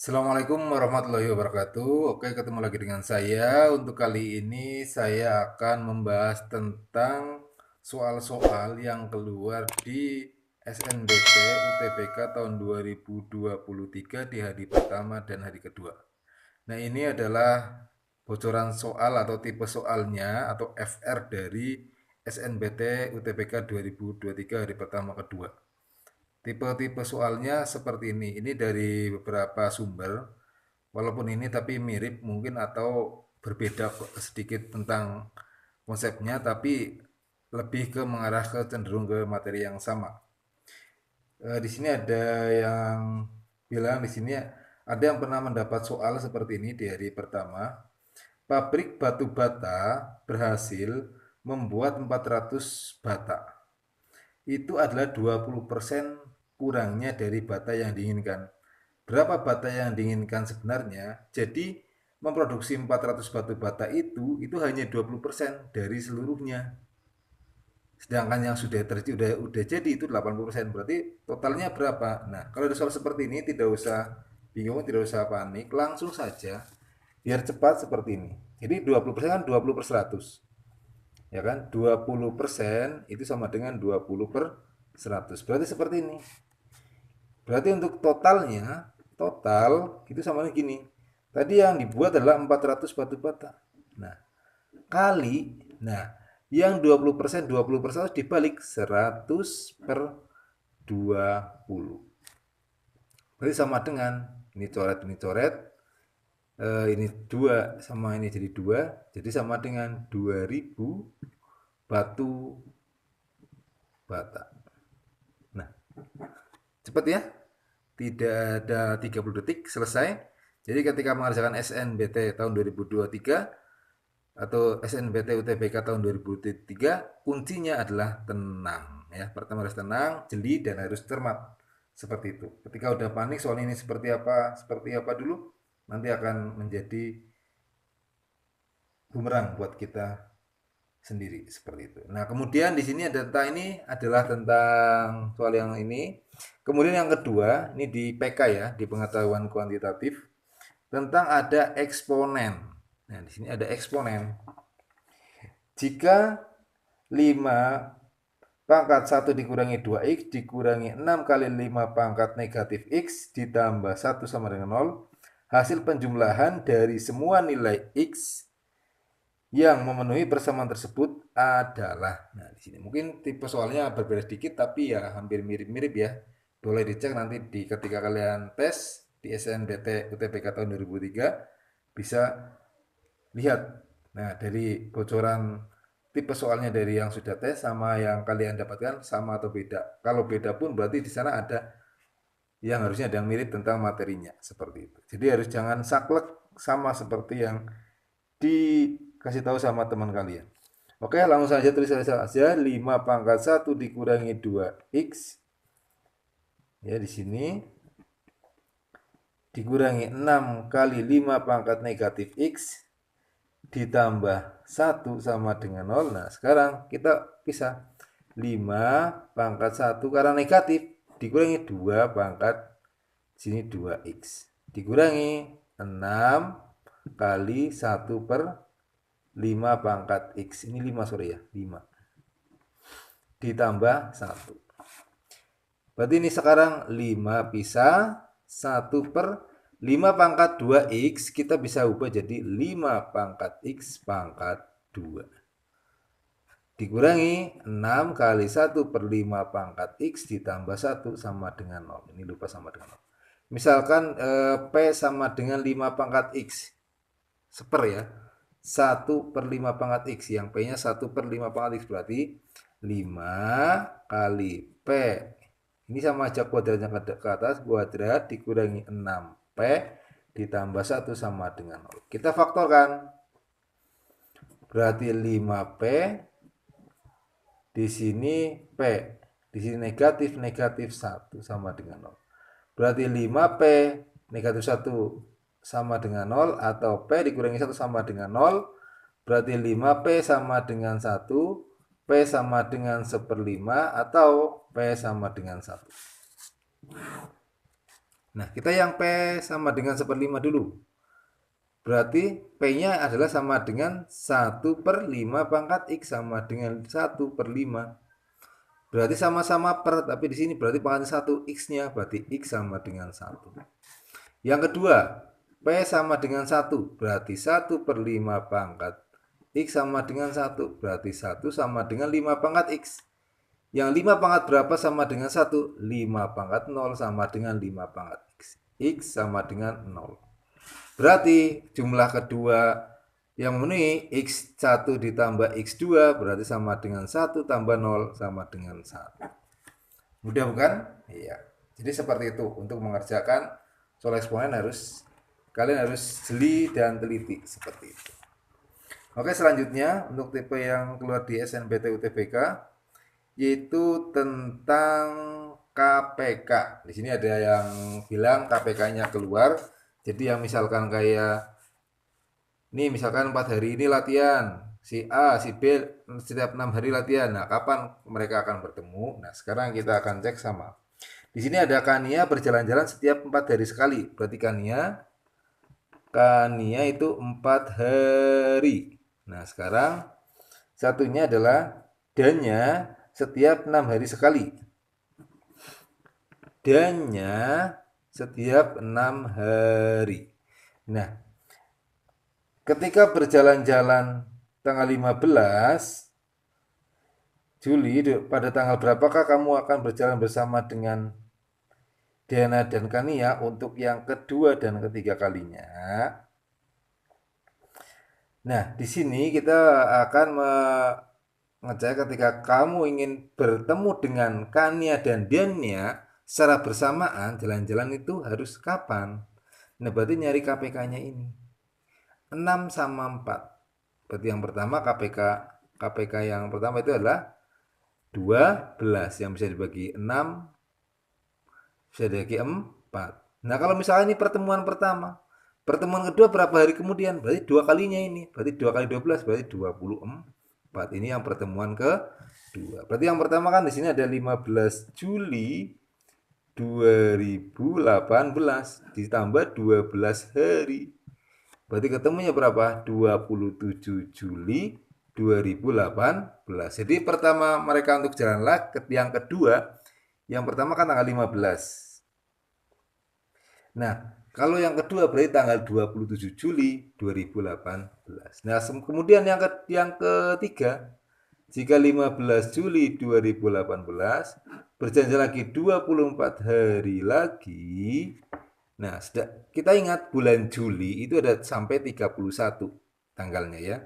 Assalamualaikum warahmatullahi wabarakatuh. Oke, ketemu lagi dengan saya. Untuk kali ini saya akan membahas tentang soal-soal yang keluar di SNBT UTBK tahun 2023 di hari pertama dan hari kedua. Nah, ini adalah bocoran soal atau tipe soalnya atau FR dari SNBT UTBK 2023 hari pertama kedua. Tipe-tipe soalnya seperti ini. Ini dari beberapa sumber. Walaupun ini tapi mirip mungkin atau berbeda sedikit tentang konsepnya, tapi lebih ke mengarah ke cenderung ke materi yang sama. Di sini ada yang bilang di sini ada yang pernah mendapat soal seperti ini di hari pertama. Pabrik batu bata berhasil membuat 400 bata. Itu adalah 20% kurangnya dari bata yang diinginkan. Berapa bata yang diinginkan sebenarnya? Jadi memproduksi 400 batu bata itu hanya 20% dari seluruhnya. Sedangkan yang sudah terjadi udah jadi itu 80%. Berarti totalnya berapa? Nah, kalau ada soal seperti ini tidak usah bingung, tidak usah panik, langsung saja biar cepat seperti ini. Jadi 20% kan 20 per 100. Ya kan? 20% itu sama dengan 20 per 100. Berarti seperti ini. Berarti untuk total itu sama gini. Tadi yang dibuat adalah 400 batu bata. Nah, kali, nah, yang 20% 100 dibalik 100 per 20. Berarti sama dengan ini coret, ini 2 sama ini jadi 2, jadi sama dengan 2000 batu bata. Nah, cepat ya. Tidak ada 30 detik selesai. Jadi ketika mengerjakan SNBT tahun 2023 atau SNBT UTBK tahun 2023, kuncinya adalah tenang ya. Pertama harus tenang, jeli dan harus cermat. Seperti itu. Ketika udah panik soal ini seperti apa dulu, nanti akan menjadi bumerang buat kita sendiri seperti itu. Nah, kemudian di sini ada data ini adalah tentang soal yang ini. Kemudian yang kedua, ini di PK ya, di pengetahuan kuantitatif tentang ada eksponen. Nah, di sini ada eksponen. Jika 5 pangkat 1 dikurangi 2x dikurangi 6 kali 5 pangkat negatif x ditambah 1 sama dengan 0, hasil penjumlahan dari semua nilai x yang memenuhi persamaan tersebut adalah. Nah, di sini mungkin tipe soalnya berbeda sedikit tapi ya hampir mirip-mirip ya. Boleh dicek nanti ketika kalian tes di SNBT UTBK tahun 2003 bisa lihat. Nah, dari bocoran tipe soalnya dari yang sudah tes sama yang kalian dapatkan sama atau beda. Kalau beda pun berarti di sana ada yang harusnya ada yang mirip tentang materinya seperti itu. Jadi harus jangan saklek sama seperti yang dikasih tahu sama teman kalian. Oke, langsung saja tulis saja 5 pangkat 1 dikurangi 2x. Ya, di sini dikurangi 6 kali 5 pangkat negatif x ditambah 1 sama dengan 0. Nah, sekarang kita pisah. 5 pangkat 1 karena negatif dikurangi 2 pangkat sini 2x. Dikurangi 6 kali 1 per 5 pangkat x. Ini 5 sorry ya, 5. Ditambah 1. Berarti ini sekarang 5 pisah 1 per 5 pangkat 2x kita bisa ubah jadi 5 pangkat x pangkat 2. Dikurangi 6 kali 1 per 5 pangkat x ditambah 1 sama dengan 0. Ini lupa sama dengan 0. Misalkan P sama dengan 5 pangkat x. Seper ya. 1 per 5 pangkat x. Yang P-nya 1 per 5 pangkat x. Berarti 5 kali P. Ini sama aja kuadratnya ke atas. Kuadrat dikurangi 6P ditambah 1 sama dengan 0. Kita faktorkan. Berarti 5P. Di sini P. Di sini negatif 1 sama dengan 0. Berarti 5P negatif 1 sama dengan 0 atau P dikurangi 1 sama dengan 0. Berarti 5P sama dengan 1, P sama dengan 1/5 atau P sama dengan 1. Nah, kita yang P sama dengan 1/5 dulu. Berarti P-nya adalah sama dengan 1/5 pangkat X sama dengan 1/5. Berarti sama-sama per, tapi di sini berarti pangkat 1 X-nya, berarti X sama dengan 1. Yang kedua, P sama dengan 1, berarti 1/5 pangkat X sama dengan 1, berarti 1 sama dengan 5 pangkat X. Yang 5 pangkat berapa sama dengan 1? 5 pangkat 0 sama dengan 5 pangkat X. X sama dengan 0. Berarti jumlah kedua yang memenuhi X1 ditambah X2 berarti sama dengan 1 tambah 0 sama dengan 1. Mudah bukan? Iya. Jadi seperti itu. Untuk mengerjakan soal eksponen kalian harus jeli dan teliti seperti itu. Oke, selanjutnya untuk tipe yang keluar di SNMPT UTBK yaitu tentang KPK. Di sini ada yang bilang KPK-nya keluar. Jadi yang misalkan kayak ini misalkan 4 hari ini latihan, si A, si B setiap 6 hari latihan. Nah, kapan mereka akan bertemu? Nah, sekarang kita akan cek sama. Di sini ada Kania berjalan-jalan setiap 4 hari sekali. Berarti Kania itu 4 hari. Nah, sekarang satunya adalah Danya setiap 6 hari sekali. Danya setiap 6 hari. Nah, ketika berjalan-jalan tanggal 15 Juli, pada tanggal berapakah kamu akan berjalan bersama dengan Diana dan Kania untuk yang kedua dan ketiga kalinya? Nah, di sini kita akan mengecek ketika kamu ingin bertemu dengan Kania dan Diana secara bersamaan, jalan-jalan itu harus kapan? Nah, berarti nyari KPK-nya ini. 6 sama 4. Berarti yang pertama KPK yang pertama itu adalah 12 yang bisa dibagi 6 bisa dibagi 4. Nah, kalau misalnya ini pertemuan pertama, pertemuan kedua berapa hari kemudian? Berarti dua kalinya ini. Berarti 2 kali 12 berarti 24. Ini yang pertemuan kedua. Berarti yang pertama kan di sini ada 15 Juli 2018 ditambah 12 hari. Berarti ketemunya berapa? 27 Juli 2018. Jadi pertama mereka untuk jalan yang kedua, yang pertama kan tanggal 15. Nah, kalau yang kedua berarti tanggal 27 Juli 2018. Nah, kemudian yang ketiga, jika 15 Juli 2018 berjanji lagi 24 hari lagi. Nah, kita ingat bulan Juli itu ada sampai 31 tanggalnya ya.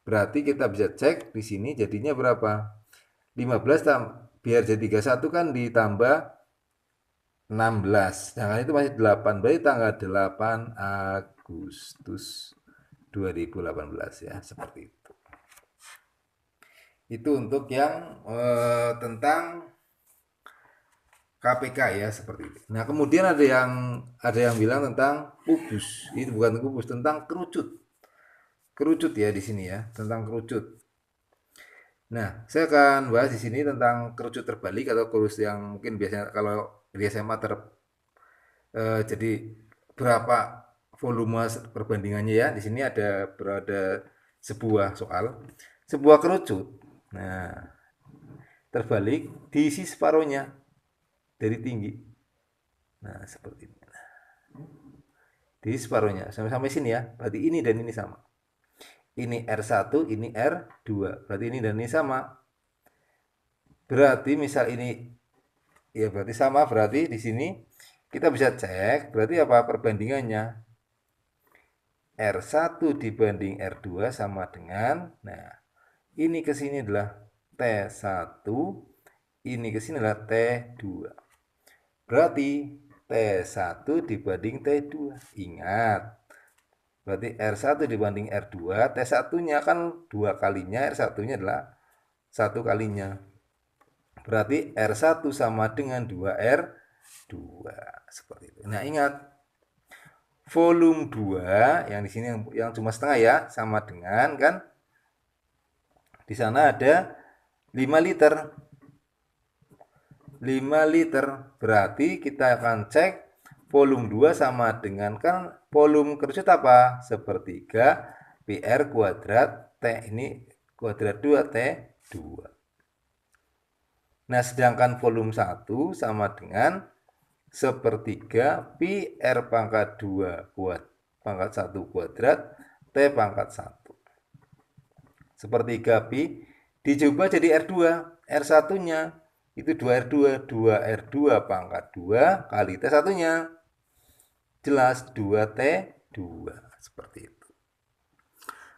Berarti kita bisa cek di sini jadinya berapa? 15 biar jadi 31 kan ditambah 16. Nah, itu masih 8. Berarti tanggal 8 Agustus 2018 ya, seperti itu. Itu untuk yang tentang KPK ya seperti itu. Nah, kemudian ada yang bilang tentang kubus. Itu bukan kubus, tentang kerucut. Kerucut ya di sini ya, tentang kerucut. Nah, saya akan bahas di sini tentang kerucut terbalik atau kerucut yang mungkin biasanya kalau di SMA jadi berapa volume perbandingannya ya. Di sini berada sebuah soal, sebuah kerucut. Nah, terbalik diisi separuhnya dari tinggi. Nah, seperti ini. Di separuhnya sampai sini ya. Berarti ini dan ini sama. Ini R1, ini R2. Berarti ini dan ini sama. Berarti misal ini ya berarti sama, berarti di sini kita bisa cek berarti apa perbandingannya. R1 dibanding R2 sama dengan, nah, ini ke sini adalah T1, ini ke sini adalah T2. Berarti T1 dibanding T2. Ingat, berarti R1 dibanding R2, T1-nya kan 2 kalinya, R1-nya adalah 1 kalinya. Berarti R1 sama dengan 2R2. Seperti itu. Nah, ingat, volume 2 yang di sini yang cuma setengah ya, sama dengan kan di sana ada 5 liter. 5 liter. Berarti kita akan cek volume 2 sama dengan, kan volume kerucut apa? Sepertiga PR kuadrat T, ini kuadrat 2 T 2. Nah, sedangkan volume 1 sama dengan sepertiga pi R pangkat 2 pangkat 1 kuadrat T pangkat 1. Sepertiga pi dicoba jadi R2. R1-nya itu 2R2. 2R2 pangkat 2 kali T1-nya. Jelas 2T2. Seperti itu.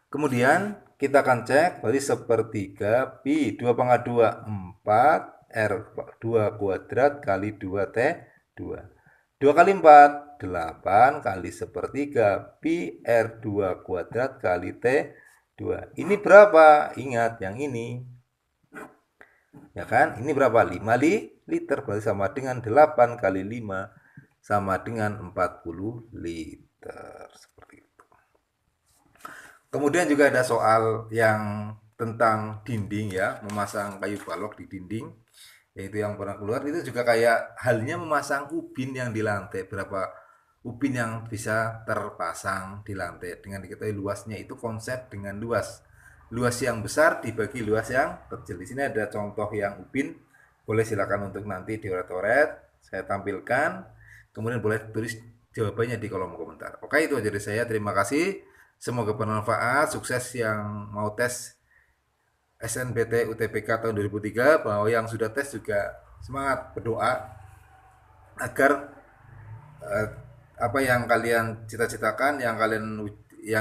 Kemudian kita akan cek berarti sepertiga pi 2 pangkat 2 4 R2 kuadrat kali 2T2. 2 kali 4 8 kali sepertiga pi R2 kuadrat kali T2. Ini berapa? Ingat yang ini. Ya kan? Ini berapa? 5 liter. Berarti sama dengan 8 kali 5 sama dengan 40 liter. Seperti itu. Kemudian juga ada soal yang tentang dinding ya, memasang kayu balok di dinding. Yaitu yang pernah keluar, itu juga kayak halnya memasang ubin yang di lantai. Berapa ubin yang bisa terpasang di lantai. Dengan diketahui luasnya itu konsep dengan luas. Luas yang besar dibagi luas yang kecil. Di sini ada contoh yang ubin. Boleh silakan untuk nanti dioret-oret. Saya tampilkan. Kemudian boleh tulis jawabannya di kolom komentar. Oke, itu aja dari saya. Terima kasih. Semoga bermanfaat. Sukses yang mau tes SNBT UTBK tahun 2003. Bahwa yang sudah tes juga semangat, berdoa agar apa yang kalian cita-citakan, yang kalian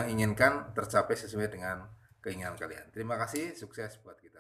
inginkan tercapai sesuai dengan keinginan kalian. Terima kasih, sukses buat kita.